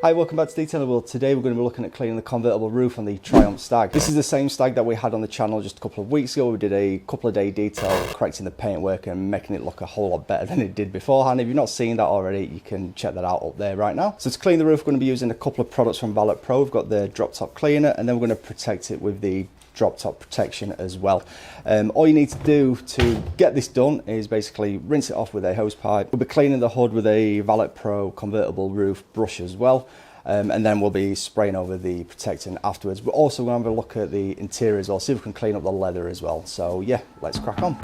Hi, welcome back to Detail in the World. Today we're going to be looking at cleaning the convertible roof on the Triumph Stag. This is the same Stag that we had on the channel just a couple of weeks ago. We did a couple of day detail correcting the paintwork and making it look a whole lot better than it did beforehand. If you've not seen that already, you can check that out up there right now. So to clean the roof, we're going to be using a couple of products from Valet Pro. We've got the drop top cleaner, and then we're going to protect it with the drop top protection as well. All you need to do to get this done is basically rinse it off with a hose pipe. We'll be cleaning the hood with a Valet Pro convertible roof brush as well. And then we'll be spraying over the protectant afterwards. We're also going to have a look at the interior as well, see if we can clean up the leather as well. So yeah, let's crack on.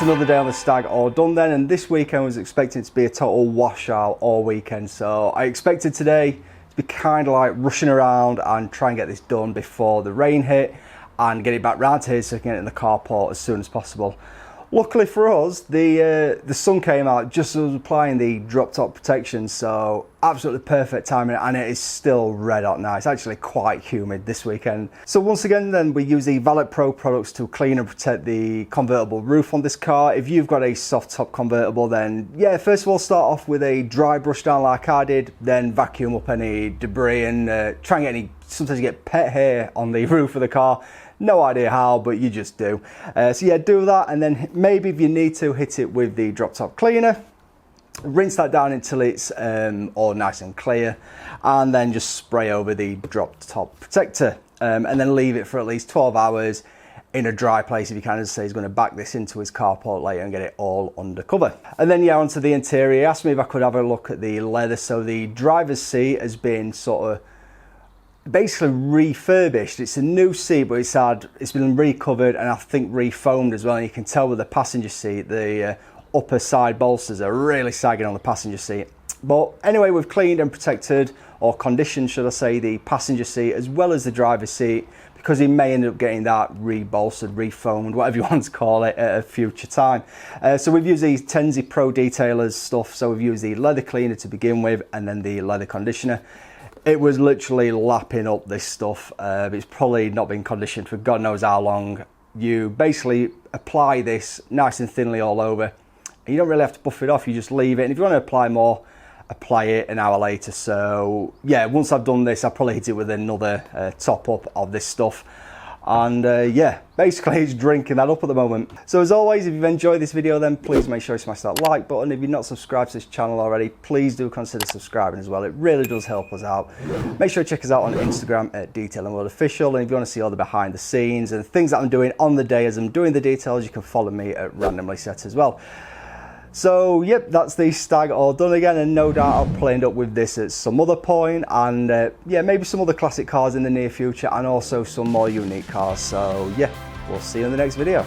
that's another day on the Stag all done then, and this weekend was expecting to be a total washout all weekend, so I expected today to be kind of like rushing around and try and get this done before the rain hit and get it back round to here so I can get it in the carport as soon as possible. Luckily for us, the sun came out just as I was applying the drop top protection, so absolutely perfect timing, and it is still red hot now. It's actually quite humid this weekend. So once again then, we use the Valet Pro products to clean and protect the convertible roof on this car. If you've got a soft top convertible, then yeah, first of all start off with a dry brush down like I did, then vacuum up any debris and try and get any, sometimes you get pet hair on the roof of the car. No idea how, but you just do. So yeah, do that, and then maybe if you need to, hit it with the drop top cleaner. Rinse that down until it's all nice and clear, and then just spray over the drop top protector, and then leave it for at least 12 hours in a dry place if you can. As I say, he's going to back this into his carport later and get it all under cover. And then yeah, onto the interior. He asked me if I could have a look at the leather. So the driver's seat has been sort of basically refurbished. It's a new seat, but it's been recovered and I think refoamed as well, and you can tell with the passenger seat the upper side bolsters are really sagging on the passenger seat. But anyway, we've cleaned and protected, or conditioned should I say, the passenger seat as well as the driver's seat, because he may end up getting that rebolstered, refoamed, whatever you want to call it, at a future time. So we've used these Tenzi Pro Detailers stuff. So we've used the leather cleaner to begin with, and then the leather conditioner. It was literally lapping up this stuff. It's probably not been conditioned for God knows how long. You basically apply this nice and thinly all over. You don't really have to buff it off, you just leave it. And if you want to apply more, apply it an hour later. So yeah, once I've done this, I'll probably hit it with another top up of this stuff. And yeah, basically it's drinking that up at the moment. So as always, if you've enjoyed this video, then please make sure you smash that like button. If you're not subscribed to this channel already, please do consider subscribing as well. It really does help us out. Make sure to check us out on Instagram at Detail and World Official. And if you want to see all the behind the scenes and things that I'm doing on the day as I'm doing the details, you can follow me at Randomly Set as well. So yep, that's the Stag all done again, and no doubt I'll play up with this at some other point, and yeah, maybe some other classic cars in the near future, and also some more unique cars. So yeah, we'll see you in the next video.